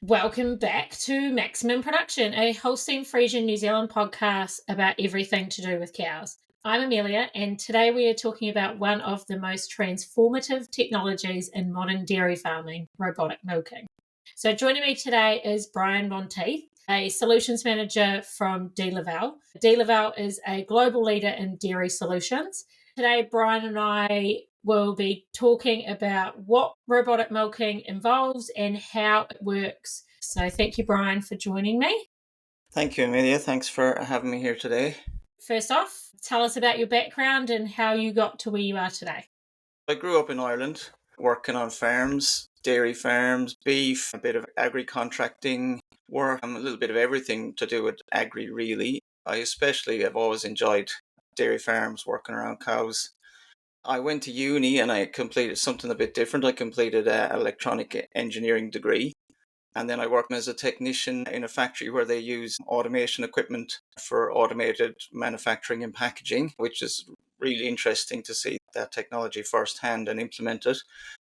Welcome back to Maximum Production, a Holstein Friesian New Zealand podcast about everything to do with cows. I'm Amelia, and today we are talking about one of the most transformative technologies in modern dairy farming, robotic milking. So joining me today is Brian Monteith, a solutions manager from Delaval. Delaval is a global leader in dairy solutions. Today, Brian and I will be talking about what robotic milking involves and how it works. So thank you, Brian, for joining me. Thank you, Amelia. Thanks for having me here today. First off, tell us about your background and how you got to where you are today. I grew up in Ireland, working on farms, dairy farms, beef, a bit of agri-contracting work, a little bit of everything to do with agri, really. I especially have always enjoyed dairy farms, working around cows. I went to uni and I completed something a bit different. I completed an electronic engineering degree. And then I worked as a technician in a factory where they use automation equipment for automated manufacturing and packaging, which is really interesting to see that technology firsthand and implement it.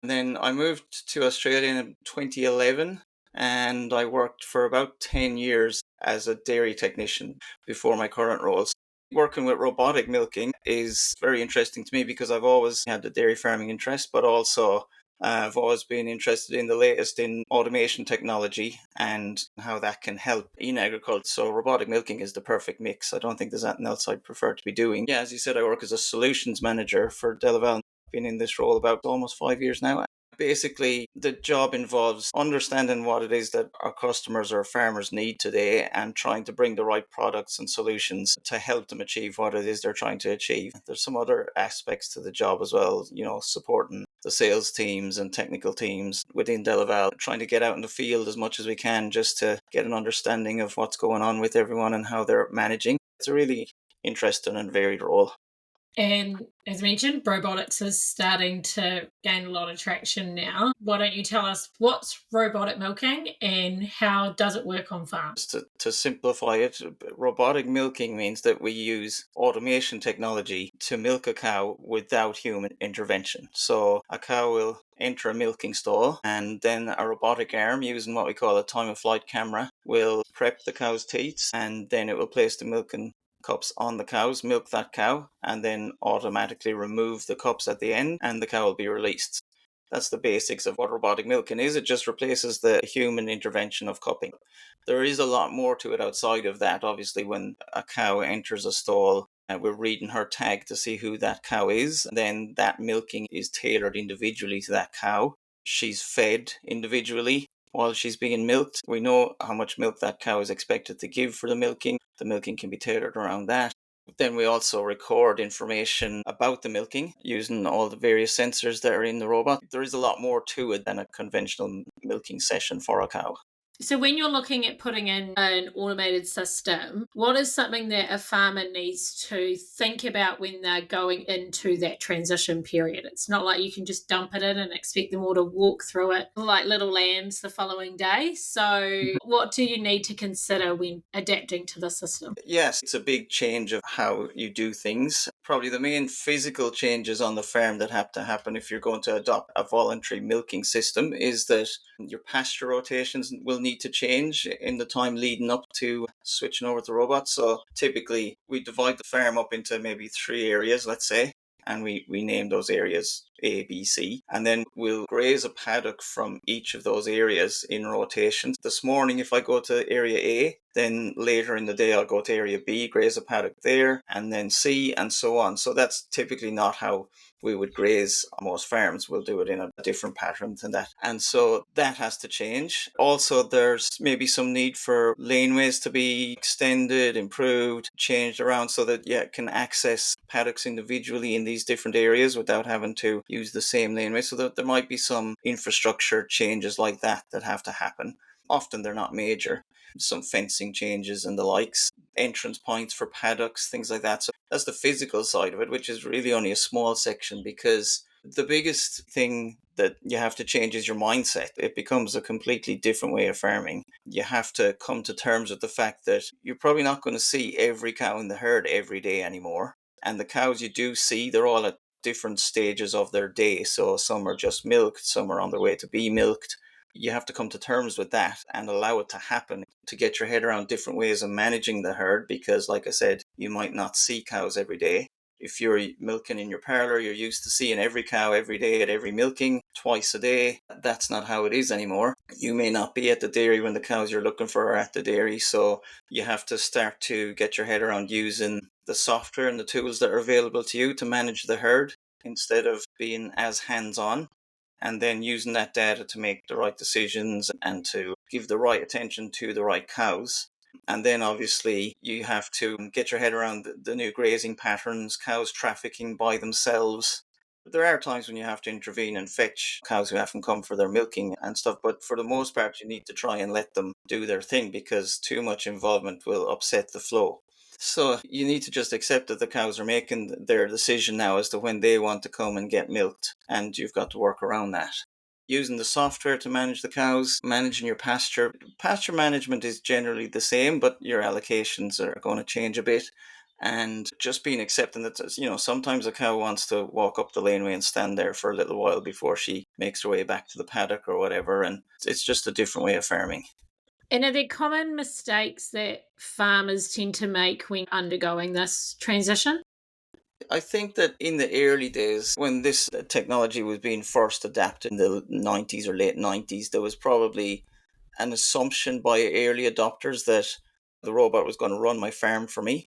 And then I moved to Australia in 2011 and I worked for about 10 years as a dairy technician before my current roles. Working with robotic milking is very interesting to me because I've always had the dairy farming interest, but also I've always been interested in the latest in automation technology and how that can help in agriculture. So robotic milking is the perfect mix. I don't think there's anything else I'd prefer to be doing. Yeah, as you said, I work as a solutions manager for Delaval. I've been in this role about almost 5 years now. Basically, the job involves understanding what it is that our customers or farmers need today and trying to bring the right products and solutions to help them achieve what it is they're trying to achieve. There's some other aspects to the job as well, supporting the sales teams and technical teams within Delaval, trying to get out in the field as much as we can just to get an understanding of what's going on with everyone and how they're managing. It's a really interesting and varied role. And as mentioned, robotics is starting to gain a lot of traction now. Why don't you tell us what's robotic milking and how does it work on farms? To simplify it, robotic milking means that we use automation technology to milk a cow without human intervention. So a cow will enter a milking stall and then a robotic arm using what we call a time of flight camera will prep the cow's teats and then it will place the milking cups on the cows, milk that cow, and then automatically remove the cups at the end, and the cow will be released. That's the basics of what robotic milking is. It just replaces the human intervention of cupping. There is a lot more to it outside of that. Obviously, when a cow enters a stall, we're reading her tag to see who that cow is. Then that milking is tailored individually to that cow. She's fed individually while she's being milked. We know how much milk that cow is expected to give for the milking. The milking can be tailored around that. Then we also record information about the milking using all the various sensors that are in the robot. There is a lot more to it than a conventional milking session for a cow. So when you're looking at putting in an automated system, what is something that a farmer needs to think about when they're going into that transition period? It's not like you can just dump it in and expect them all to walk through it like little lambs the following day. So what do you need to consider when adapting to the system? Yes, it's a big change of how you do things. Probably the main physical changes on the farm that have to happen if you're going to adopt a voluntary milking system is that your pasture rotations will need to change in the time leading up to switching over to robots. So typically we divide the farm up into maybe 3 areas, let's say, and we name those areas A, B, C. And then we'll graze a paddock from each of those areas in rotation. This morning, if I go to area A, then later in the day, I'll go to area B, graze a paddock there, and then C, and so on. So that's typically not how we would graze on most farms. We'll do it in a different pattern than that. And so that has to change. Also, there's maybe some need for laneways to be extended, improved, changed around so that you can access paddocks individually in these different areas without having to use the same laneway. So that there might be some infrastructure changes like that that have to happen. Often they're not major. Some fencing changes and the likes, entrance points for paddocks, things like that. So that's the physical side of it, which is really only a small section because the biggest thing that you have to change is your mindset. It becomes a completely different way of farming. You have to come to terms with the fact that you're probably not going to see every cow in the herd every day anymore. And the cows you do see, they're all at different stages of their day. So some are just milked, some are on their way to be milked. You have to come to terms with that and allow it to happen to get your head around different ways of managing the herd because, like I said, you might not see cows every day. If you're milking in your parlour, you're used to seeing every cow every day at every milking, twice a day. That's not how it is anymore. You may not be at the dairy when the cows you're looking for are at the dairy, so you have to start to get your head around using the software and the tools that are available to you to manage the herd instead of being as hands-on, and then using that data to make the right decisions and to give the right attention to the right cows. And then obviously you have to get your head around the new grazing patterns, cows trafficking by themselves. There are times when you have to intervene and fetch cows who haven't come for their milking and stuff, but for the most part you need to try and let them do their thing because too much involvement will upset the flow. So you need to just accept that the cows are making their decision now as to when they want to come and get milked, and you've got to work around that. Using the software to manage the cows, managing your pasture. Pasture management is generally the same, but your allocations are going to change a bit. And just being accepting that, sometimes a cow wants to walk up the laneway and stand there for a little while before she makes her way back to the paddock or whatever. And it's just a different way of farming. And are there common mistakes that farmers tend to make when undergoing this transition? I think that in the early days, when this technology was being first adapted in the 90s or late 90s, there was probably an assumption by early adopters that the robot was going to run my farm for me.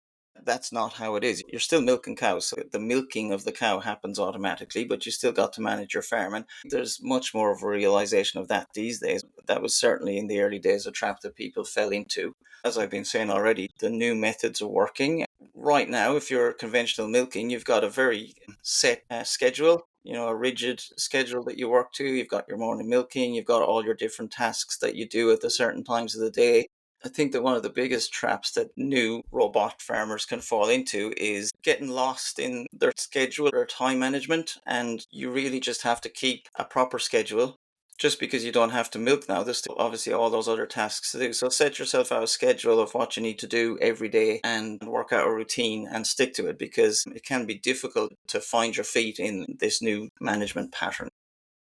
That's not how it is. You're still milking cows. So the milking of the cow happens automatically, but you still got to manage your farm. And there's much more of a realization of that these days. That was certainly in the early days a trap that people fell into. As I've been saying already, the new methods are working. Right now, if you're conventional milking, you've got a very set schedule, a rigid schedule that you work to. You've got your morning milking, you've got all your different tasks that you do at the certain times of the day. I think that one of the biggest traps that new robot farmers can fall into is getting lost in their schedule or time management. And you really just have to keep a proper schedule. Just because you don't have to milk now, there's still obviously all those other tasks to do. So set yourself out a schedule of what you need to do every day and work out a routine and stick to it because it can be difficult to find your feet in this new management pattern.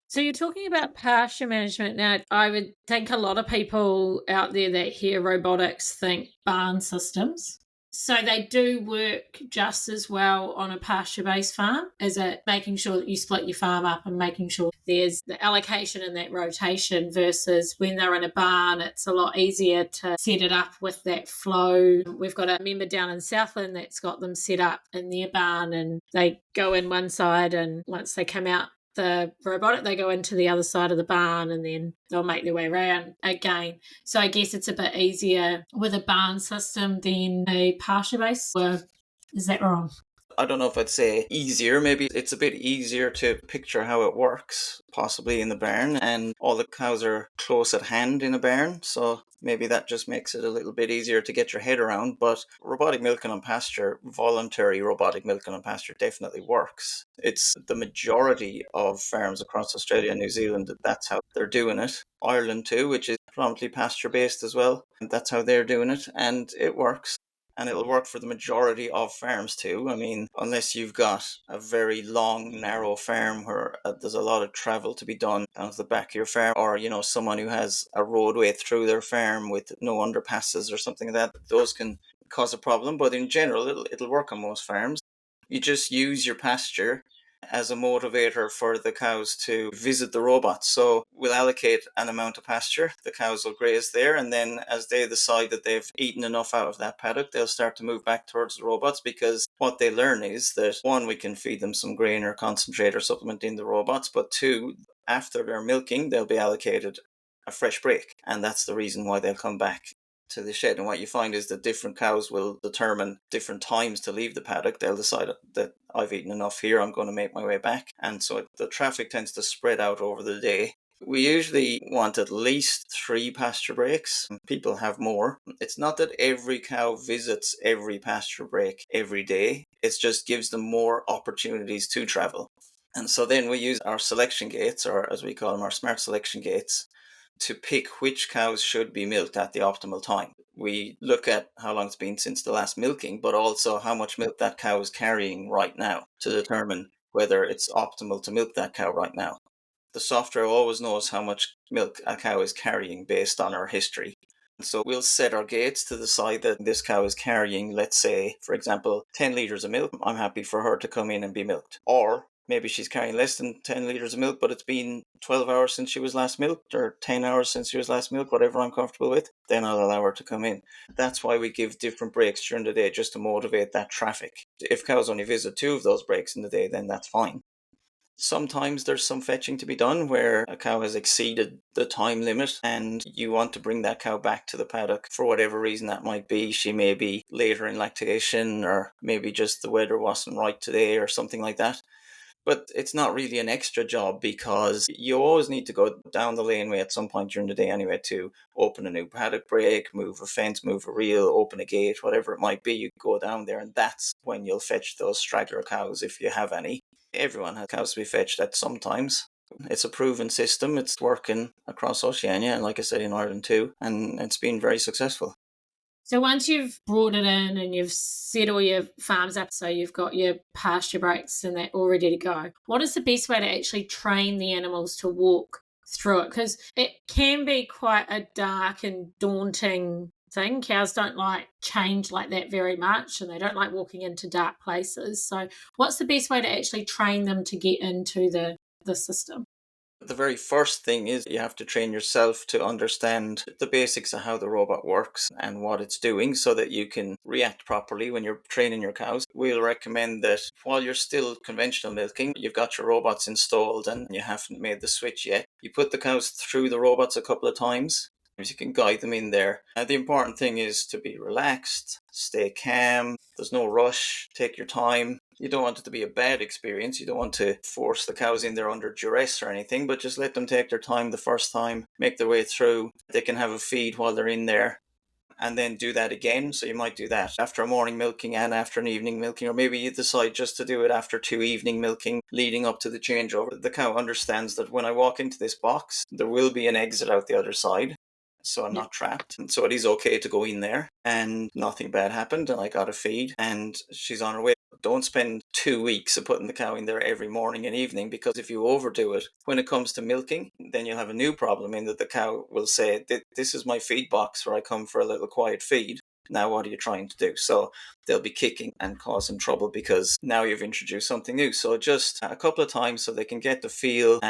So you're talking about pasture management. Now, I would think a lot of people out there that hear robotics think barn systems. So they do work just as well on a pasture-based farm as it making sure that you split your farm up and making sure there's the allocation and that rotation versus when they're in a barn, it's a lot easier to set it up with that flow. We've got a member down in Southland that's got them set up in their barn and they go in one side and once they come out the robotic, they go into the other side of the barn and then they'll make their way around again. So I guess it's a bit easier with a barn system than a pasture base. Or is that wrong? I don't know if I'd say easier. Maybe it's a bit easier to picture how it works, possibly in the barn, and all the cows are close at hand in a barn. So maybe that just makes it a little bit easier to get your head around. But robotic milking on pasture, voluntary robotic milking on pasture definitely works. It's the majority of farms across Australia and New Zealand, that's how they're doing it. Ireland too, which is predominantly pasture based as well. And that's how they're doing it. And it works. And it'll work for the majority of farms too. I mean, unless you've got a very long, narrow farm where there's a lot of travel to be done down to the back of your farm, or, someone who has a roadway through their farm with no underpasses or something like that, those can cause a problem. But in general, it'll work on most farms. You just use your pasture as a motivator for the cows to visit the robots. So we'll allocate an amount of pasture. The cows will graze there, and then as they decide that they've eaten enough out of that paddock, they'll start to move back towards the robots because what they learn is that one, we can feed them some grain or concentrate or supplement in the robots, but two, after their milking, they'll be allocated a fresh break, and that's the reason why they'll come back to the shed. And what you find is that different cows will determine different times to leave the paddock. They'll decide that I've eaten enough here, I'm going to make my way back. And so the traffic tends to spread out over the day. We usually want at least 3 pasture breaks. People have more. It's not that every cow visits every pasture break every day. It just gives them more opportunities to travel. And so then we use our selection gates, or as we call them, our smart selection gates, to pick which cows should be milked at the optimal time. We look at how long it's been since the last milking, but also how much milk that cow is carrying right now to determine whether it's optimal to milk that cow right now. The software always knows how much milk a cow is carrying based on her history. So we'll set our gates to the side that this cow is carrying, let's say, for example, 10 litres of milk. I'm happy for her to come in and be milked. Or maybe she's carrying less than 10 litres of milk, but it's been 12 hours since she was last milked, or 10 hours since she was last milked, whatever I'm comfortable with, then I'll allow her to come in. That's why we give different breaks during the day, just to motivate that traffic. If cows only visit 2 of those breaks in the day, then that's fine. Sometimes there's some fetching to be done where a cow has exceeded the time limit and you want to bring that cow back to the paddock for whatever reason that might be. She may be later in lactation, or maybe just the weather wasn't right today or something like that. But it's not really an extra job, because you always need to go down the laneway at some point during the day anyway to open a new paddock break, move a fence, move a reel, open a gate, whatever it might be. You go down there, and that's when you'll fetch those straggler cows if you have any. Everyone has cows to be fetched at some times. It's a proven system. It's working across Oceania, and like I said, in Ireland too, and it's been very successful. So once you've brought it in and you've set all your farms up, so you've got your pasture breaks and that all ready to go, what is the best way to actually train the animals to walk through it? Because it can be quite a dark and daunting thing. Cows don't like change like that very much, and they don't like walking into dark places. So what's the best way to actually train them to get into the system? The very first thing is you have to train yourself to understand the basics of how the robot works and what it's doing, so that you can react properly when you're training your cows. We'll recommend that while you're still conventional milking, you've got your robots installed and you haven't made the switch yet, you put the cows through the robots a couple of times. You can guide them in there. The important thing is to be relaxed, stay calm, there's no rush, take your time. You don't want it to be a bad experience. You don't want to force the cows in there under duress or anything, but just let them take their time the first time, make their way through. They can have a feed while they're in there, and then do that again. So you might do that after a morning milking and after an evening milking, or maybe you decide just to do it after 2 evening milking leading up to the changeover. The cow understands that when I walk into this box, there will be an exit out the other side, so I'm not trapped. And so it is okay to go in there, and nothing bad happened, and I got a feed, and she's on her way. Don't spend 2 weeks of putting the cow in there every morning and evening, because if you overdo it, when it comes to milking, then you'll have a new problem in that the cow will say, this is my feed box where I come for a little quiet feed. Now what are you trying to do? So they'll be kicking and causing trouble because now you've introduced something new. So just a couple of times so they can get the feel.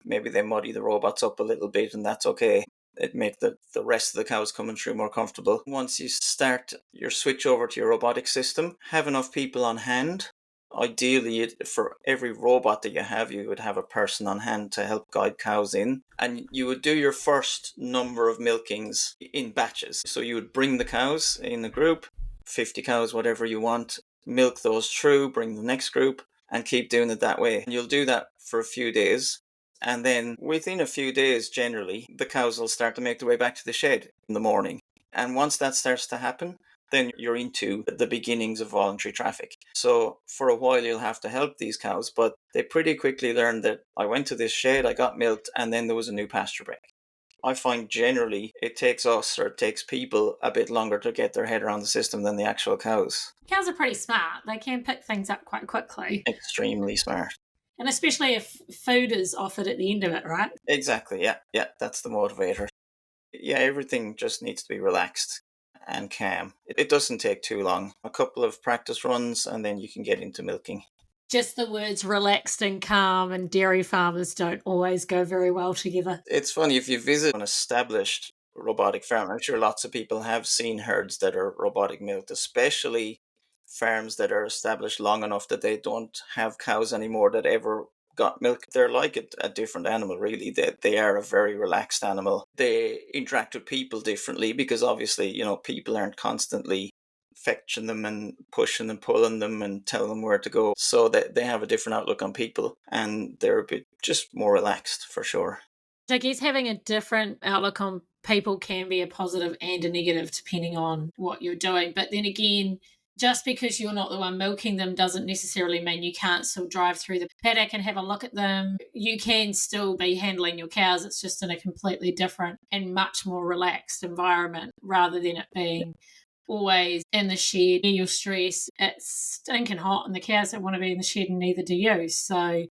Maybe they muddy the robots up a little bit, and that's okay. It make the rest of the cows coming through more comfortable. Once you start your switch over to your robotic system, have enough people on hand. Ideally, for every robot that you have, you would have a person on hand to help guide cows in. And you would do your first number of milkings in batches. So you would bring the cows in a group, 50 cows, whatever you want, milk those through, bring the next group, and keep doing it that way. And you'll do that for a few days. And then within a few days, generally, the cows will start to make their way back to the shed in the morning. And once that starts to happen, then you're into the beginnings of voluntary traffic. So for a while, you'll have to help these cows, but they pretty quickly learn that I went to this shed, I got milked, and then there was a new pasture break. I find generally it takes us, or it takes people, a bit longer to get their head around the system than the actual cows. Cows are pretty smart. They can pick things up quite quickly. Extremely smart. And especially if food is offered at the end of it, right? Exactly, yeah, that's the motivator. Yeah, everything just needs to be relaxed and calm. It doesn't take too long. A couple of practice runs, and then you can get into milking. Just the words relaxed and calm and dairy farmers don't always go very well together. It's funny, if you visit an established robotic farm, I'm sure lots of people have seen herds that are robotic milked, especially farms that are established long enough that they don't have cows anymore that ever got milk. They're like a different animal, really. They are a very relaxed animal. They interact with people differently because obviously, people aren't constantly fetching them and pushing and pulling them and telling them where to go. So they have a different outlook on people, and they're a bit just more relaxed for sure. I guess having a different outlook on people can be a positive and a negative depending on what you're doing. But then again, just because you're not the one milking them doesn't necessarily mean you can't still drive through the paddock and have a look at them. You can still be handling your cows. It's just in a completely different and much more relaxed environment rather than it being always in the shed. You're stressed. It's stinking hot and the cows don't want to be in the shed, and neither do you. So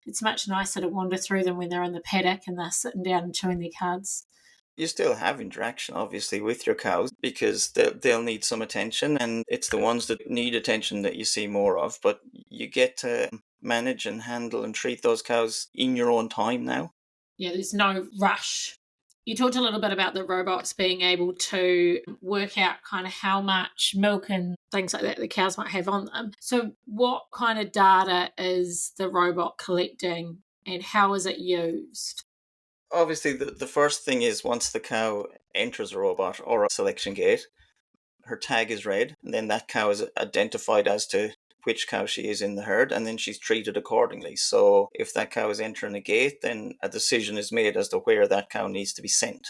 It's much nicer to wander through them when they're in the paddock and they're sitting down and chewing their cuds. You still have interaction, obviously, with your cows because they'll need some attention, and it's the ones that need attention that you see more of. But you get to manage and handle and treat those cows in your own time now. Yeah, there's no rush. You talked a little bit about the robots being able to work out kind of how much milk and things like that the cows might have on them. So, what kind of data is the robot collecting and how is it used? Obviously, the first thing is once the cow enters a robot or a selection gate, her tag is read, and then that cow is identified as to which cow she is in the herd, and then she's treated accordingly. So if that cow is entering a gate, then a decision is made as to where that cow needs to be sent.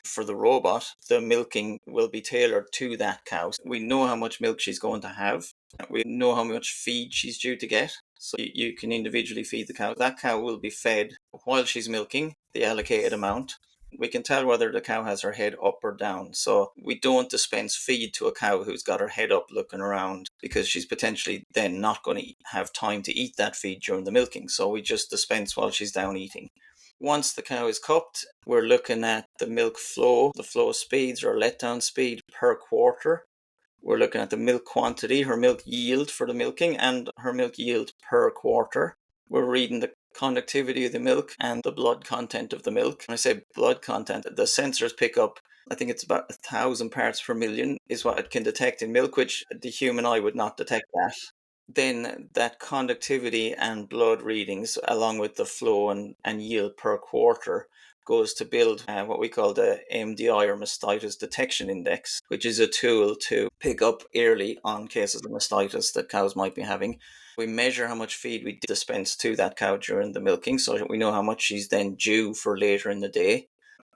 For the robot, the milking will be tailored to that cow. We know how much milk she's going to have. We know how much feed she's due to get. So you can individually feed the cow. That cow will be fed while she's milking the allocated amount. We can tell whether the cow has her head up or down. So we don't dispense feed to a cow who's got her head up looking around because she's potentially then not going to have time to eat that feed during the milking. So we just dispense while she's down eating. Once the cow is cupped, we're looking at the milk flow, the flow speeds or letdown speed per quarter. We're looking at the milk quantity, her milk yield for the milking, and her milk yield per quarter. We're reading the conductivity of the milk and the blood content of the milk. When I say blood content, the sensors pick up, I think it's about 1,000 parts per million is what it can detect in milk, which the human eye would not detect that. Then that conductivity and blood readings, along with the flow and yield per quarter, goes to build what we call the MDI or mastitis detection index, which is a tool to pick up early on cases of mastitis that cows might be having. We measure how much feed we dispense to that cow during the milking so that we know how much she's then due for later in the day.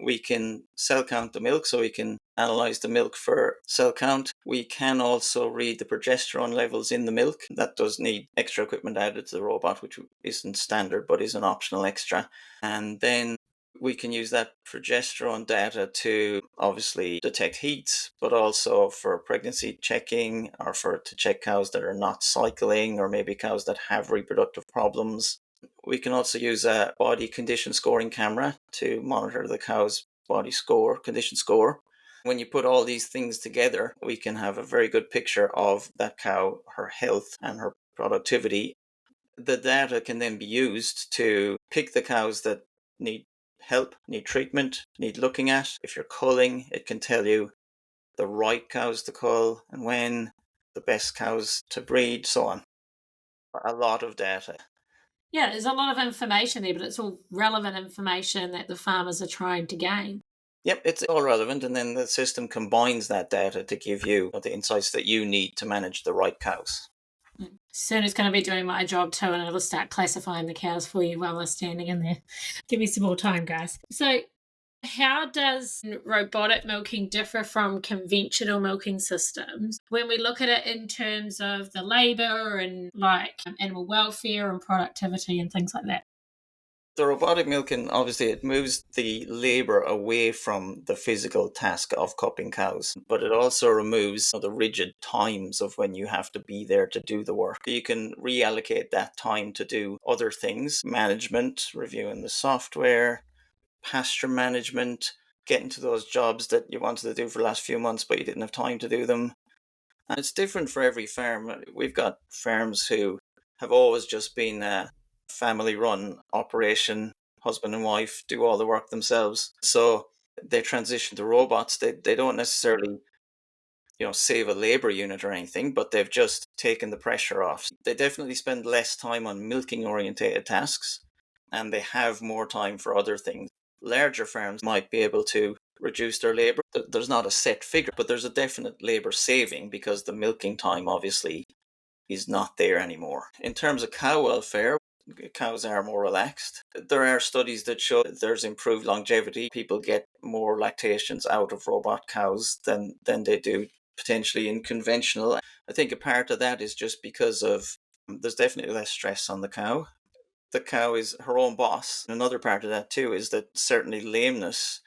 We can cell count the milk, so we can analyze the milk for cell count. We can also read the progesterone levels in the milk. That does need extra equipment added to the robot, which isn't standard but is an optional extra. And then we can use that progesterone data to obviously detect heat, but also for pregnancy checking or to check cows that are not cycling or maybe cows that have reproductive problems. We can also use a body condition scoring camera to monitor the cow's body condition score. When you put all these things together, we can have a very good picture of that cow, her health and her productivity. The data can then be used to pick the cows that need help, need treatment, need looking at. If you're culling, it can tell you the right cows to cull and when, the best cows to breed, so on. A lot of data. Yeah, there's a lot of information there, but it's all relevant information that the farmers are trying to gain. Yep, it's all relevant, and then the system combines that data to give you the insights that you need to manage the right cows. Soon it's going to be doing my job too, and it'll start classifying the cows for you while they're standing in there. Give me some more time, guys. So, how does robotic milking differ from conventional milking systems when we look at it in terms of the labour and like animal welfare and productivity and things like that? The robotic milking, obviously, it moves the labour away from the physical task of cupping cows, but it also removes the rigid times of when you have to be there to do the work. You can reallocate that time to do other things, management, reviewing the software, pasture management, getting to those jobs that you wanted to do for the last few months, but you didn't have time to do them. And it's different for every farm. We've got farms who have always just been a family run operation, husband and wife do all the work themselves. So they transition to robots. They don't necessarily save a labor unit or anything, but they've just taken the pressure off. They definitely spend less time on milking orientated tasks and they have more time for other things. Larger farms might be able to reduce their labor. There's not a set figure, but there's a definite labor saving because the milking time obviously is not there anymore. In terms of cow welfare, cows are more relaxed. There are studies that show that there's improved longevity. People get more lactations out of robot cows than they do potentially in conventional. I think a part of that is just because of there's definitely less stress on the cow. The cow is her own boss. Another part of that too is that certainly lameness,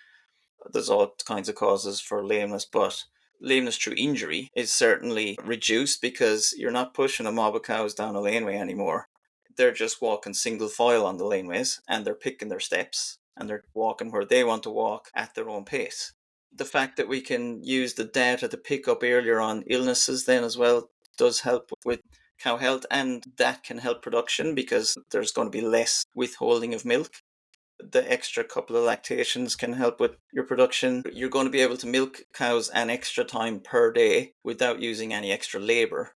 there's all kinds of causes for lameness, but lameness through injury is certainly reduced because you're not pushing a mob of cows down a laneway anymore. They're just walking single file on the laneways, and they're picking their steps, and they're walking where they want to walk at their own pace. The fact that we can use the data to pick up earlier on illnesses then as well does help with cow health, and that can help production because there's going to be less withholding of milk. The extra couple of lactations can help with your production. You're going to be able to milk cows an extra time per day without using any extra labor.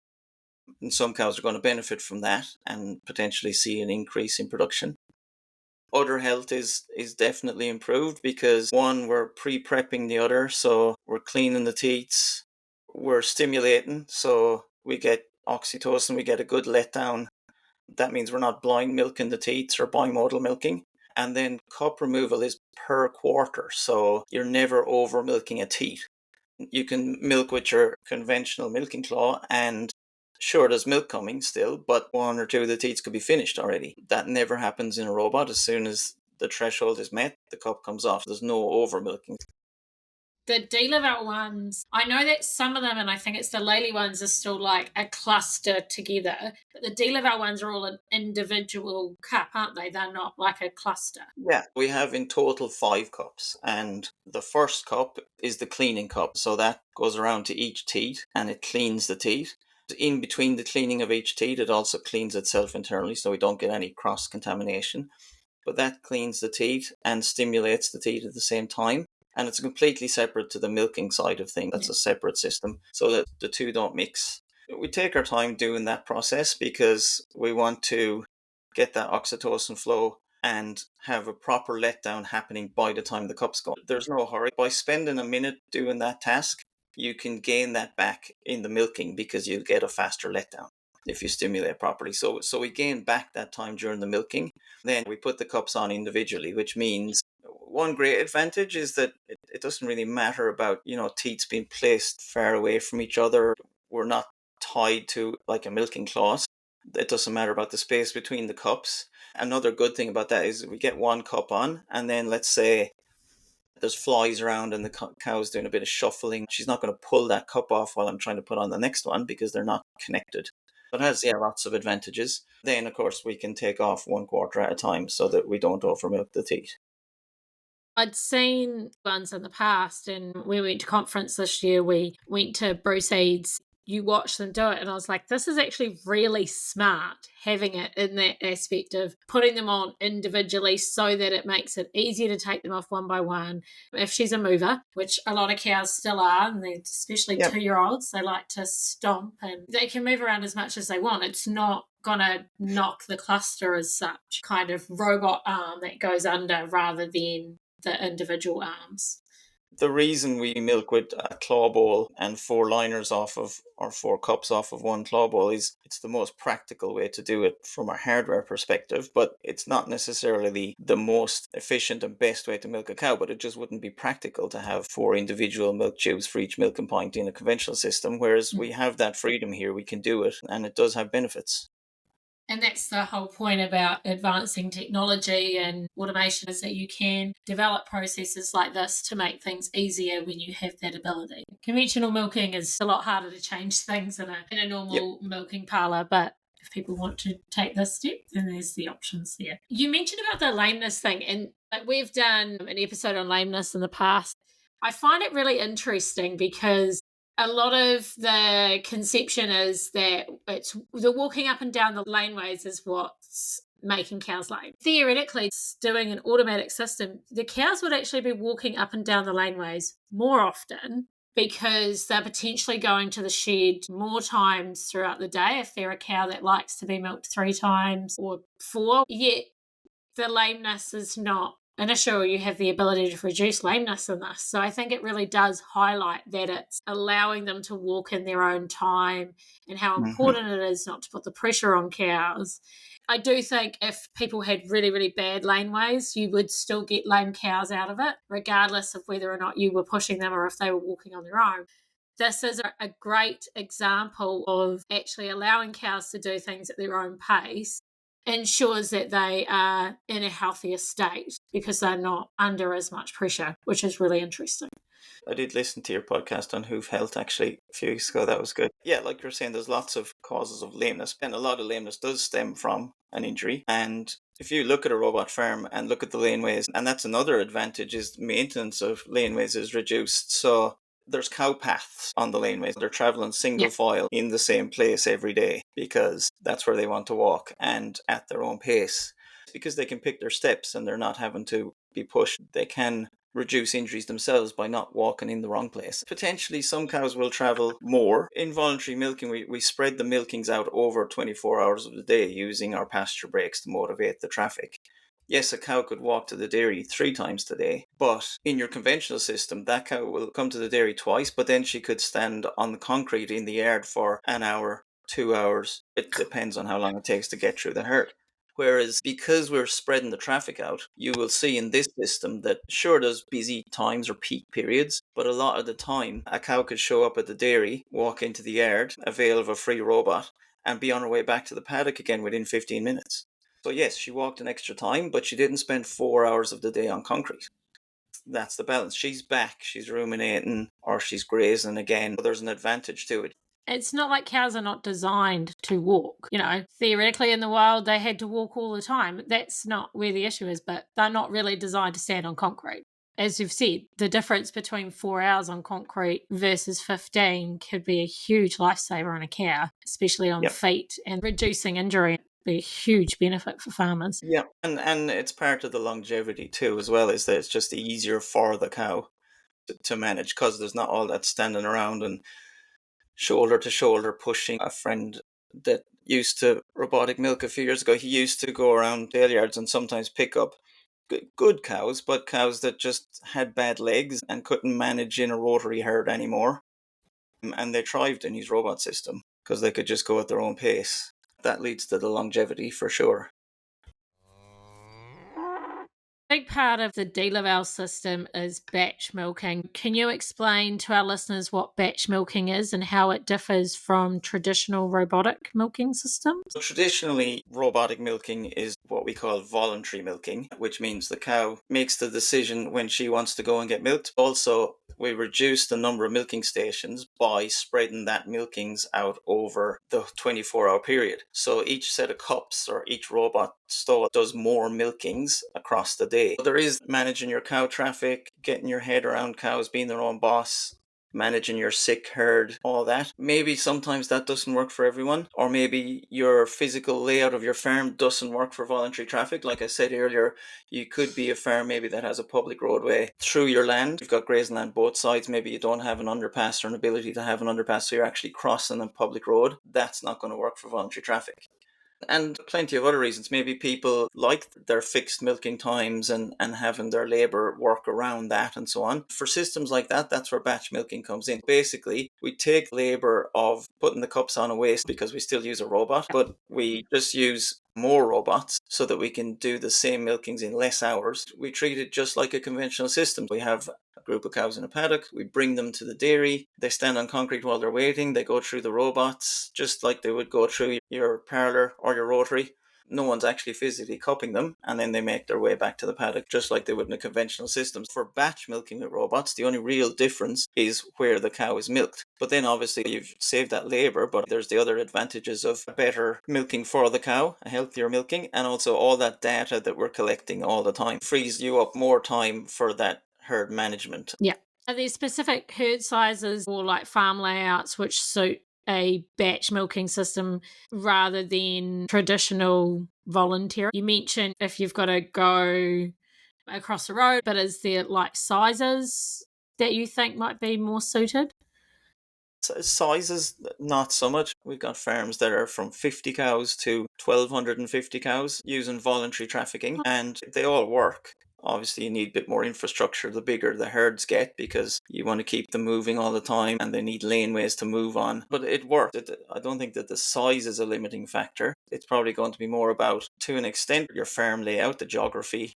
And some cows are going to benefit from that and potentially see an increase in production. Udder health is definitely improved because one, we're pre-prepping the udder, so we're cleaning the teats, we're stimulating, so we get oxytocin, we get a good letdown. That means we're not blind milking the teats or bimodal milking. And then cup removal is per quarter, so you're never over milking a teat. You can milk with your conventional milking claw, and sure, there's milk coming still, but one or two of the teats could be finished already. That never happens in a robot. As soon as the threshold is met, the cup comes off. There's no over milking. The Delaval ones, I know that some of them, and I think it's the Lely ones, are still like a cluster together. But the Delaval ones are all an individual cup, aren't they? They're not like a cluster. Yeah, we have in total 5 cups, and the first cup is the cleaning cup. So that goes around to each teat and it cleans the teat. In between the cleaning of each teat, it also cleans itself internally so we don't get any cross contamination. But that cleans the teat and stimulates the teat at the same time. And it's completely separate to the milking side of things. That's a separate system so that the two don't mix. We take our time doing that process because we want to get that oxytocin flow and have a proper letdown happening by the time the cup's gone. There's no hurry. By spending a minute doing that task, you can gain that back in the milking because you'll get a faster letdown if you stimulate properly. So we gain back that time during the milking. Then we put the cups on individually, which means one great advantage is that it doesn't really matter about, teats being placed far away from each other. We're not tied to like a milking clause. It doesn't matter about the space between the cups. Another good thing about that is we get one cup on, and then let's say there's flies around and the cow's doing a bit of shuffling. She's not going to pull that cup off while I'm trying to put on the next one because they're not connected. It has lots of advantages. Then, of course, we can take off 1 quarter at a time so that we don't overmilk the teat. I'd seen ones in the past, and we went to conference this year. We went to Bruce Eads. You watch them do it, and I was like, this is actually really smart, having it in that aspect of putting them on individually so that it makes it easier to take them off one by one. If she's a mover, which a lot of cows still are, and especially 2-year-olds, they like to stomp, and they can move around as much as they want. It's not going to knock the cluster as such, kind of robot arm that goes under rather than the individual arms. The reason we milk with a claw bowl and 4 liners off of, or 4 cups off of 1 claw bowl is it's the most practical way to do it from a hardware perspective, but it's not necessarily the most efficient and best way to milk a cow, but it just wouldn't be practical to have 4 individual milk tubes for each milking point in a conventional system, whereas we have that freedom here, we can do it, and it does have benefits. And that's the whole point about advancing technology and automation, is that you can develop processes like this to make things easier when you have that ability. Conventional milking is a lot harder to change things in a normal milking parlour, but if people want to take this step, then there's the options there. You mentioned about the lameness thing, and we've done an episode on lameness in the past. I find it really interesting because a lot of the conception is that it's the walking up and down the laneways is what's making cows lame. Theoretically, doing an automatic system, the cows would actually be walking up and down the laneways more often because they're potentially going to the shed more times throughout the day if they're a cow that likes to be milked 3 times or 4. Yet the lameness is not an issue. You have the ability to reduce lameness in this. So I think it really does highlight that it's allowing them to walk in their own time and how important it is not to put the pressure on cows. I do think if people had really, really bad laneways, you would still get lame cows out of it, regardless of whether or not you were pushing them or if they were walking on their own. This is a great example of actually allowing cows to do things at their own pace ensures that they are in a healthier state because they're not under as much pressure, which is really interesting. I did listen to your podcast on hoof health actually a few weeks ago. That was good. Yeah, like you're saying, there's lots of causes of lameness, and a lot of lameness does stem from an injury. And if you look at a robot farm and look at the laneways, and that's another advantage, is maintenance of laneways is reduced. So there's cow paths on the laneways. They're traveling single file in the same place every day because that's where they want to walk and at their own pace. Because they can pick their steps and they're not having to be pushed, they can reduce injuries themselves by not walking in the wrong place. Potentially some cows will travel more. In voluntary milking, we spread the milkings out over 24 hours of the day using our pasture breaks to motivate the traffic. Yes, a cow could walk to the dairy 3 times today, but in your conventional system, that cow will come to the dairy twice, but then she could stand on the concrete in the yard for an hour, 2 hours. It depends on how long it takes to get through the herd. Whereas because we're spreading the traffic out, you will see in this system that sure there's busy times or peak periods, but a lot of the time a cow could show up at the dairy, walk into the yard, avail of a free robot, and be on her way back to the paddock again within 15 minutes. So yes, she walked an extra time, but she didn't spend 4 hours of the day on concrete. That's the balance. She's back, she's ruminating, or she's grazing again. There's an advantage to it. It's not like cows are not designed to walk. Theoretically in the wild, they had to walk all the time. That's not where the issue is, but they're not really designed to stand on concrete. As you've said, the difference between 4 hours on concrete versus 15 could be a huge lifesaver on a cow, especially on feet, and reducing injury be a huge benefit for farmers. Yeah, and it's part of the longevity too, as well, is that it's just easier for the cow to manage because there's not all that standing around and shoulder to shoulder pushing. A friend that used to robotic milk a few years ago, he used to go around dale yards and sometimes pick up good cows, but cows that just had bad legs and couldn't manage in a rotary herd anymore. And they thrived in his robot system because they could just go at their own pace. That leads to the longevity for sure. Big part of the Delaval system is batch milking. Can you explain to our listeners what batch milking is and how it differs from traditional robotic milking systems? Traditionally, robotic milking is what we call voluntary milking, which means the cow makes the decision when she wants to go and get milked. Also, we reduce the number of milking stations by spreading that milkings out over the 24-hour period. So each set of cups or each robot stall does more milkings across the day. There is managing your cow traffic, getting your head around cows being their own boss, managing your sick herd, all that. Maybe sometimes that doesn't work for everyone, or maybe your physical layout of your farm doesn't work for voluntary traffic. Like I said earlier, you could be a farm maybe that has a public roadway through your land. You've got grazing land both sides. Maybe you don't have an underpass or an ability to have an underpass, so you're actually crossing a public road. That's not going to work for voluntary traffic. And plenty of other reasons. Maybe people like their fixed milking times and having their labour work around that and so on. For systems like that, that's where batch milking comes in. Basically, we take labour of putting the cups on a waste because we still use a robot, but we just use more robots so that we can do the same milkings in less hours. We treat it just like a conventional system. We have a group of cows in a paddock, we bring them to the dairy, they stand on concrete while they're waiting, they go through the robots just like they would go through your parlour or your rotary. No one's actually physically cupping them, and then they make their way back to the paddock just like they would in a conventional system. For batch milking with robots, the only real difference is where the cow is milked. But then obviously you've saved that labour, but there's the other advantages of better milking for the cow, a healthier milking, and also all that data that we're collecting all the time frees you up more time for that herd management. Yeah. Are there specific herd sizes or like farm layouts which suit a batch milking system rather than traditional voluntary? You mentioned if you've got to go across the road, but is there like sizes that you think might be more suited? Sizes, not so much. We've got farms that are from 50 cows to 1,250 cows using voluntary trafficking, and they all work. Obviously, you need a bit more infrastructure the bigger the herds get because you want to keep them moving all the time and they need laneways to move on. But it works. I don't think that the size is a limiting factor. It's probably going to be more about, to an extent, your farm layout, the geography,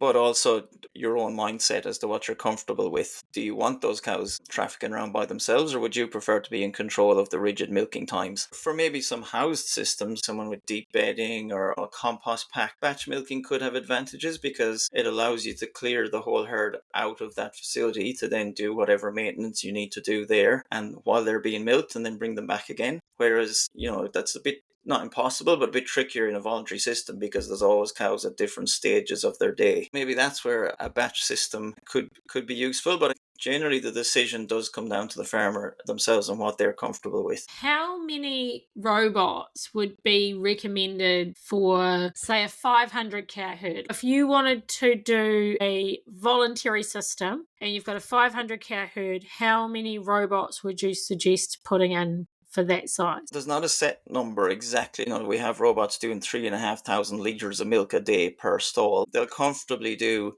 but also your own mindset as to what you're comfortable with. Do you want those cows trafficking around by themselves, or would you prefer to be in control of the rigid milking times? For maybe some housed systems, someone with deep bedding or a compost pack, batch milking could have advantages because it allows you to clear the whole herd out of that facility to then do whatever maintenance you need to do there, and while they're being milked, and then bring them back again. Whereas, that's a bit not impossible, but a bit trickier in a voluntary system because there's always cows at different stages of their day. Maybe that's where a batch system could be useful, but generally the decision does come down to the farmer themselves and what they're comfortable with. How many robots would be recommended for, say, a 500 cow herd? If you wanted to do a voluntary system and you've got a 500 cow herd, how many robots would you suggest putting in for that size? There's not a set number exactly. We have robots doing 3,500 litres of milk a day per stall. They'll comfortably do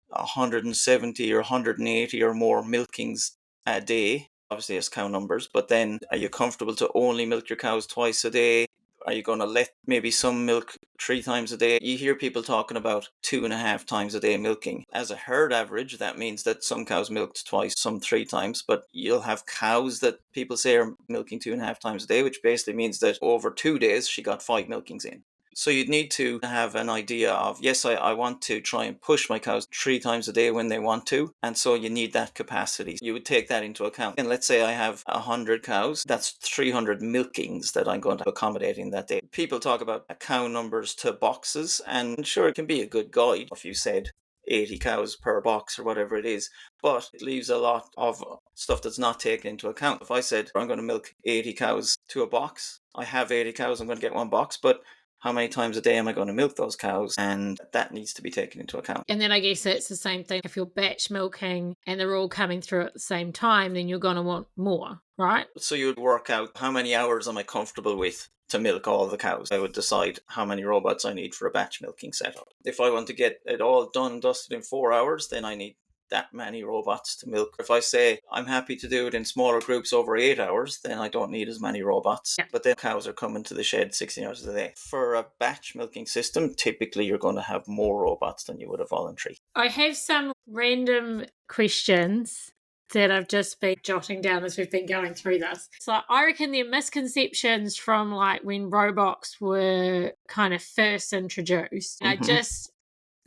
170 or 180 or more milkings a day, obviously as cow numbers. But then, are you comfortable to only milk your cows twice a day? Are you going to let maybe some milk 3 times a day? You hear people talking about 2.5 times a day milking. As a herd average, that means that some cows milked twice, some 3 times, but you'll have cows that people say are milking 2.5 times a day, which basically means that over 2 days she got 5 milkings in. So you'd need to have an idea of, yes, I want to try and push my cows 3 times a day when they want to. And so you need that capacity. You would take that into account. And let's say I have 100 cows, that's 300 milkings that I'm going to accommodate in that day. People talk about cow numbers to boxes, and sure, it can be a good guide if you said 80 cows per box or whatever it is, but it leaves a lot of stuff that's not taken into account. If I said I'm going to milk 80 cows to a box, I have 80 cows, I'm going to get 1 box, but how many times a day am I going to milk those cows? And that needs to be taken into account. And then I guess it's the same thing. If you're batch milking and they're all coming through at the same time, then you're going to want more, right? So you would work out how many hours am I comfortable with to milk all the cows. I would decide how many robots I need for a batch milking setup. If I want to get it all done and dusted in 4 hours, then I need that many robots to milk. If I say I'm happy to do it in smaller groups over 8 hours, then I don't need as many robots. Yeah. But then cows are coming to the shed 16 hours a day. For a batch milking system, typically you're going to have more robots than you would a voluntary. I have some random questions that I've just been jotting down as we've been going through this. So I reckon there are misconceptions from like when robots were kind of first introduced. I just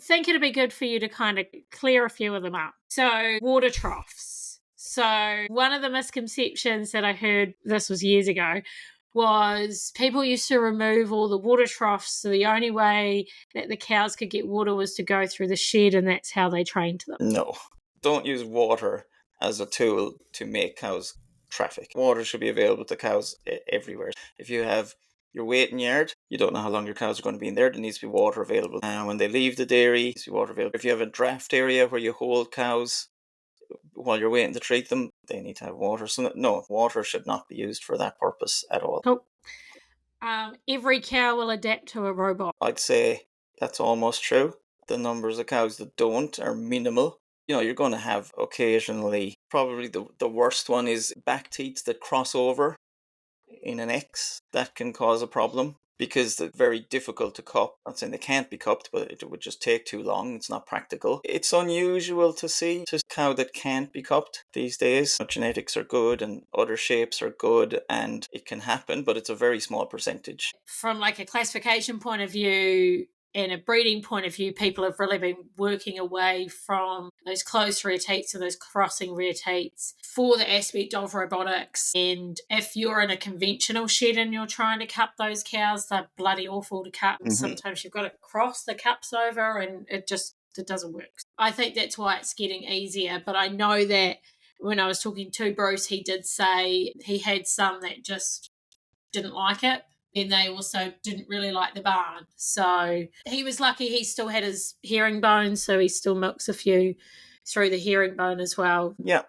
think it'd be good for you to kind of clear a few of them up. So water troughs. So one of the misconceptions that I heard, this was years ago, was people used to remove all the water troughs. So the only way that the cows could get water was to go through the shed, and that's how they trained them. No, don't use water as a tool to make cows traffic. Water should be available to cows everywhere. If you have your waiting yard, you don't know how long your cows are going to be in there. There needs to be water available. And when they leave the dairy, there needs to be water available. If you have a draft area where you hold cows while you're waiting to treat them, they need to have water. So no, water should not be used for that purpose at all. Cool. Every cow will adapt to a robot. I'd say that's almost true. The numbers of cows that don't are minimal. You're going to have occasionally, probably the worst one is back teats that cross over in an X. That can cause a problem because they're very difficult to cup. I'm not saying they can't be cupped, but it would just take too long. It's not practical. It's unusual to see a cow that can't be cupped these days. Genetics are good and other shapes are good, and it can happen, but it's a very small percentage. From like a classification point of view and a breeding point of view, people have really been working away from those closed rear teats and those crossing rear teats for the aspect of robotics. And if you're in a conventional shed and you're trying to cup those cows, they're bloody awful to cup. And sometimes you've got to cross the cups over and it doesn't work. I think that's why it's getting easier. But I know that when I was talking to Bruce, he did say he had some that just didn't like it. And they also didn't really like the barn. So he was lucky he still had his herringbone, so he still milks a few through the herringbone as well. Yeah.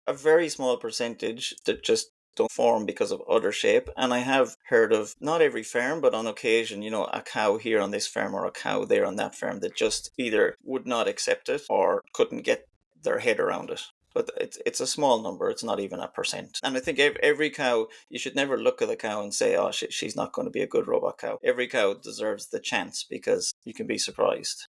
A very small percentage that just don't form because of other shape. And I have heard of, not every farm, but on occasion, a cow here on this farm or a cow there on that farm that just either would not accept it or couldn't get their head around it. But it's a small number. It's not even a percent. And I think every cow, you should never look at a cow and say, oh, she's not going to be a good robot cow. Every cow deserves the chance because you can be surprised.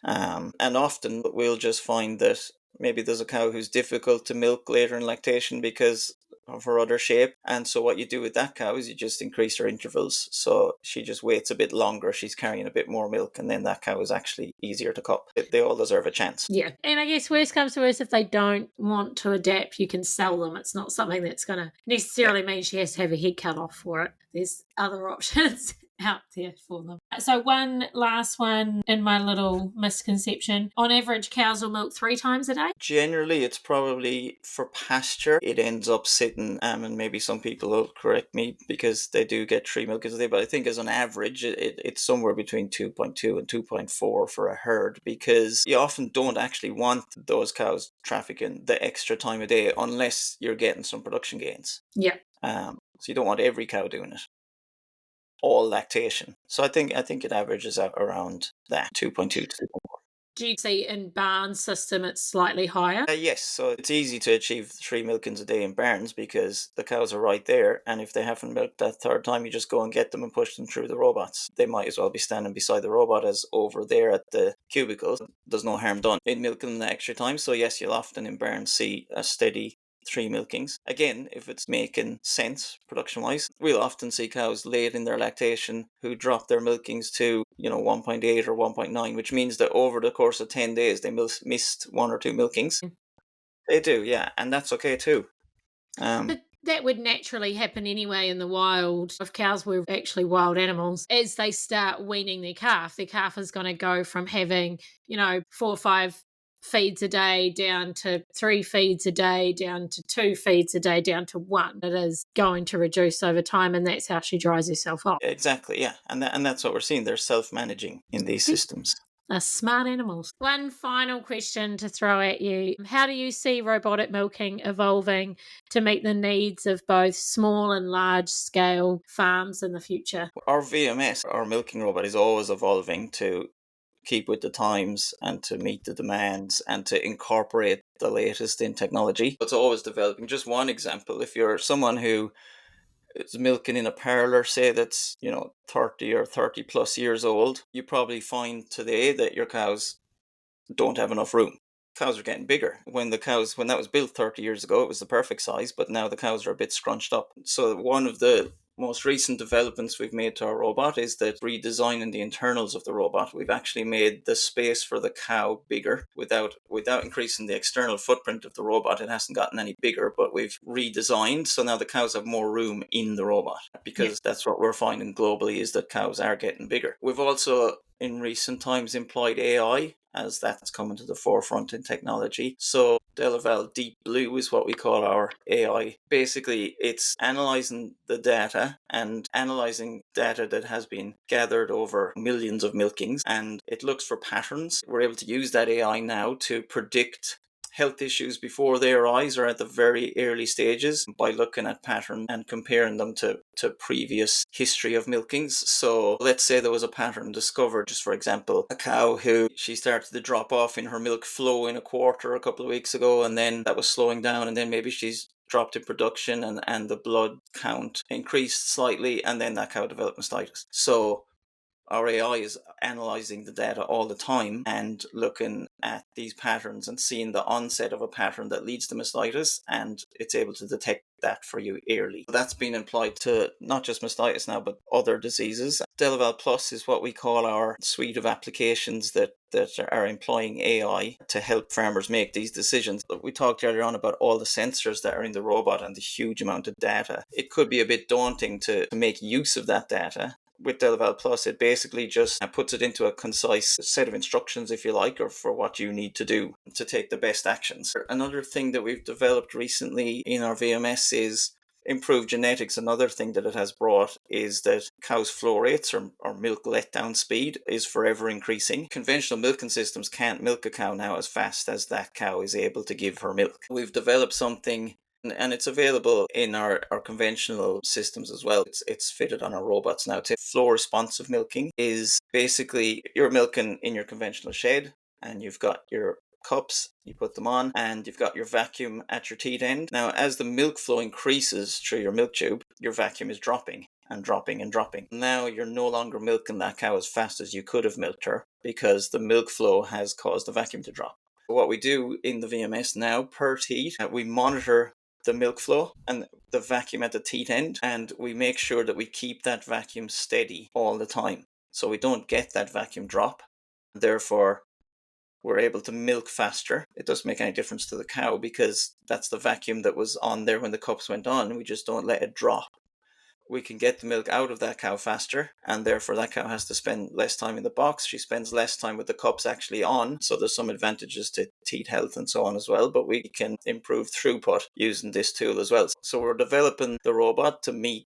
And often we'll just find that maybe there's a cow who's difficult to milk later in lactation because of her other shape. And so what you do with that cow is you just increase her intervals. So she just waits a bit longer. She's carrying a bit more milk. And then that cow is actually easier to cup. They all deserve a chance. Yeah. And I guess worst comes to worst, if they don't want to adapt, you can sell them. It's not something that's going to necessarily mean she has to have a head cut off for it. There's other options out there for them. So one last one in my little misconception. On average, cows will milk 3 times a day? Generally, it's probably for pasture. It ends up sitting, and maybe some people will correct me because they do get 3 milkers a day, but I think as an average, it's somewhere between 2.2 and 2.4 for a herd, because you often don't actually want those cows trafficking the extra time a day unless you're getting some production gains. Yeah. So you don't want every cow doing it. All lactation. So I think it averages out around that 2.2 to 2.4. Do you see in barn system it's slightly higher? Yes, so it's easy to achieve 3 milkings a day in barns because the cows are right there, and if they haven't milked that third time, you just go and get them and push them through the robots. They might as well be standing beside the robot as over there at the cubicles. There's no harm done in milking them the extra time. So yes, you'll often in barns see a steady 3 milkings. Again, if it's making sense production-wise, we'll often see cows late in their lactation who drop their milkings to 1.8 or 1.9, which means that over the course of 10 days they missed 1 or 2 milkings. They do, yeah, and that's okay too. But that would naturally happen anyway in the wild. If cows were actually wild animals, as they start weaning their calf is going to go from having 4 or 5 feeds a day down to 3 feeds a day, down to 2 feeds a day, down to 1. It is going to reduce over time, and that's how she dries herself off. Exactly, yeah, and that's what we're seeing. They're self-managing in these systems. They're smart animals. One final question to throw at you. How do you see robotic milking evolving to meet the needs of both small and large scale farms in the future? Our VMS, our milking robot, is always evolving to keep with the times and to meet the demands and to incorporate the latest in technology. It's always developing. Just one example, if you're someone who is milking in a parlour, say that's 30 or 30 plus years old, you probably find today that your cows don't have enough room. Cows are getting bigger. When that was built 30 years ago, it was the perfect size, but now the cows are a bit scrunched up. So one of the most recent developments we've made to our robot is that redesigning the internals of the robot, we've actually made the space for the cow bigger without increasing the external footprint of the robot. It hasn't gotten any bigger, but we've redesigned so now the cows have more room in the robot, because that's what we're finding globally, is that cows are getting bigger. We've also in recent times employed AI, as that's coming to the forefront in technology. So Delaval Deep Blue is what we call our AI. Basically, it's analysing the data and analysing data that has been gathered over millions of milkings, and it looks for patterns. We're able to use that AI now to predict health issues before they arise or at the very early stages by looking at patterns and comparing them to previous history of milkings. So let's say there was a pattern discovered, just for example, a cow who she started to drop off in her milk flow in a quarter a couple of weeks ago, and then that was slowing down, and then maybe she's dropped in production and the blood count increased slightly, and then that cow developed mastitis. So our AI is analysing the data all the time and looking at these patterns and seeing the onset of a pattern that leads to mastitis, and it's able to detect that for you early. That's been applied to not just mastitis now, but other diseases. Delaval Plus is what we call our suite of applications that are employing AI to help farmers make these decisions. We talked earlier on about all the sensors that are in the robot and the huge amount of data. It could be a bit daunting to make use of that data. With Delaval Plus, it basically just puts it into a concise set of instructions, if you like, or for what you need to do to take the best actions. Another thing that we've developed recently in our VMS is improved genetics. Another thing that it has brought is that cows' flow rates or milk letdown speed is forever increasing. Conventional milking systems can't milk a cow now as fast as that cow is able to give her milk. We've developed something, and it's available in our conventional systems as well. It's fitted on our robots now. Flow responsive milking is basically you're milking in your conventional shed, and you've got your cups, you put them on, and you've got your vacuum at your teat end. Now, as the milk flow increases through your milk tube, your vacuum is dropping. and dropping and dropping. Now you're no longer milking that cow as fast as you could have milked her because the milk flow has caused the vacuum to drop. What we do in the VMS now per teat, we monitor the milk flow and the vacuum at the teat end, and we make sure that we keep that vacuum steady all the time so we don't get that vacuum drop. Therefore, we're able to milk faster. It doesn't make any difference to the cow because that's the vacuum that was on there when the cups went on. We just don't let it drop. We can get the milk out of that cow faster, and therefore that cow has to spend less time in the box. She spends less time with the cups actually on, so there's some advantages to teat health and so on as well, but we can improve throughput using this tool as well. So we're developing the robot to meet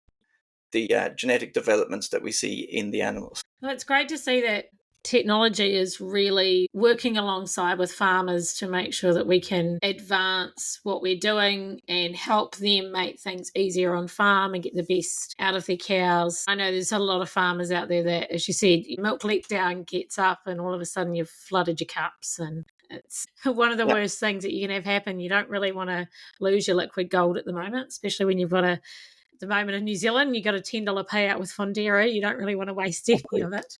the genetic developments that we see in the animals. Well, it's great to see that technology is really working alongside with farmers to make sure that we can advance what we're doing and help them make things easier on farm and get the best out of their cows. I know there's a lot of farmers out there that, as you said, milk letdown gets up and all of a sudden you've flooded your cups, and it's one of the worst things that you can have happen. You don't really want to lose your liquid gold at the moment, especially when you've got at the moment in New Zealand, you've got a $10 payout with Fonterra. You don't really want to waste any of it.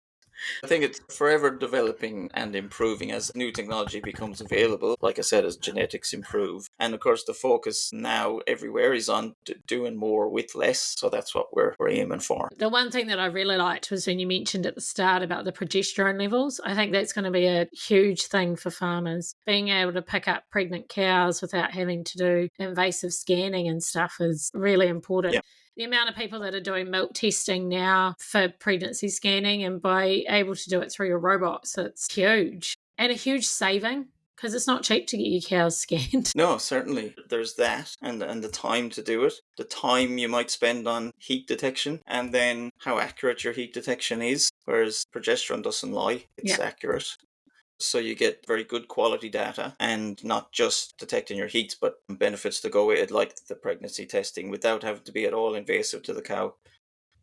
I think it's forever developing and improving as new technology becomes available. Like I said, as genetics improve. And of course, the focus now everywhere is on doing more with less. So that's what we're aiming for. The one thing that I really liked was when you mentioned at the start about the progesterone levels. I think that's going to be a huge thing for farmers. Being able to pick up pregnant cows without having to do invasive scanning and stuff is really important. Yeah. The amount of people that are doing milk testing now for pregnancy scanning and by able to do it through your robots, it's huge. And a huge saving because it's not cheap to get your cows scanned. No, certainly. There's that and the time to do it. The time you might spend on heat detection and then how accurate your heat detection is, whereas progesterone doesn't lie. It's accurate. So you get very good quality data and not just detecting your heats, but benefits to go with it, like the pregnancy testing, without having to be at all invasive to the cow.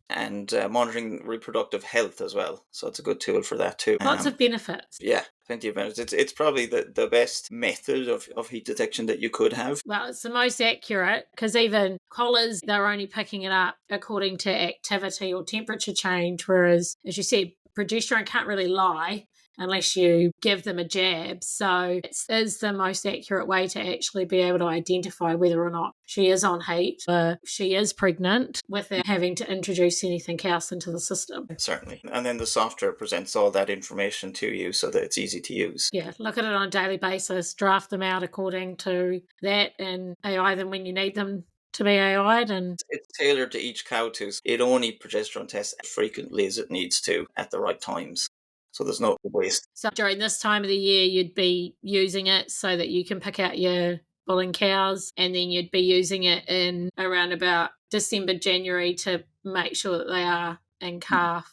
And monitoring reproductive health as well. So it's a good tool for that too. Lots of benefits. Yeah, plenty of benefits. It's probably the best method of heat detection that you could have. Well, it's the most accurate because even collars, they're only picking it up according to activity or temperature change, whereas, as you said, progesterone can't really lie unless you give them a jab. So it is the most accurate way to actually be able to identify whether or not she is on heat or she is pregnant without having to introduce anything else into the system. Certainly. And then the software presents all that information to you so that it's easy to use. Yeah, look at it on a daily basis, draft them out according to that and AI them when you need them to be AI'd, and it's tailored to each cow too. It only progesterone tests as frequently as it needs to at the right times. So there's no waste. So during this time of the year, you'd be using it so that you can pick out your bulling cows, and then you'd be using it in around about December, January to make sure that they are in calf.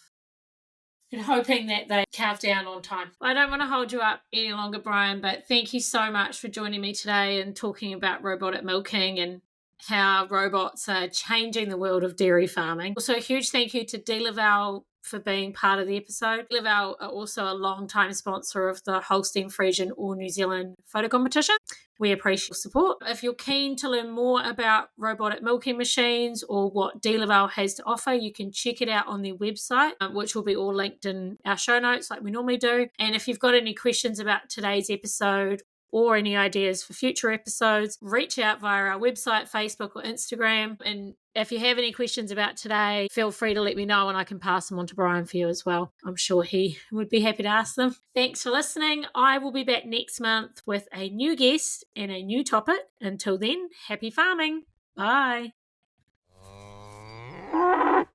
And hoping that they calf down on time. I don't want to hold you up any longer, Brian, but thank you so much for joining me today and talking about robotic milking and how robots are changing the world of dairy farming. Also, a huge thank you to Delaval for being part of the episode. Delaval are also a long-time sponsor of the Holstein Friesian All New Zealand photo competition. We appreciate your support. If you're keen to learn more about robotic milking machines or what Delaval has to offer, you can check it out on their website, which will be all linked in our show notes like we normally do. And if you've got any questions about today's episode or any ideas for future episodes, reach out via our website, Facebook or Instagram. And if you have any questions about today, feel free to let me know and I can pass them on to Brian for you as well. I'm sure he would be happy to ask them. Thanks for listening. I will be back next month with a new guest and a new topic. Until then, happy farming. Bye.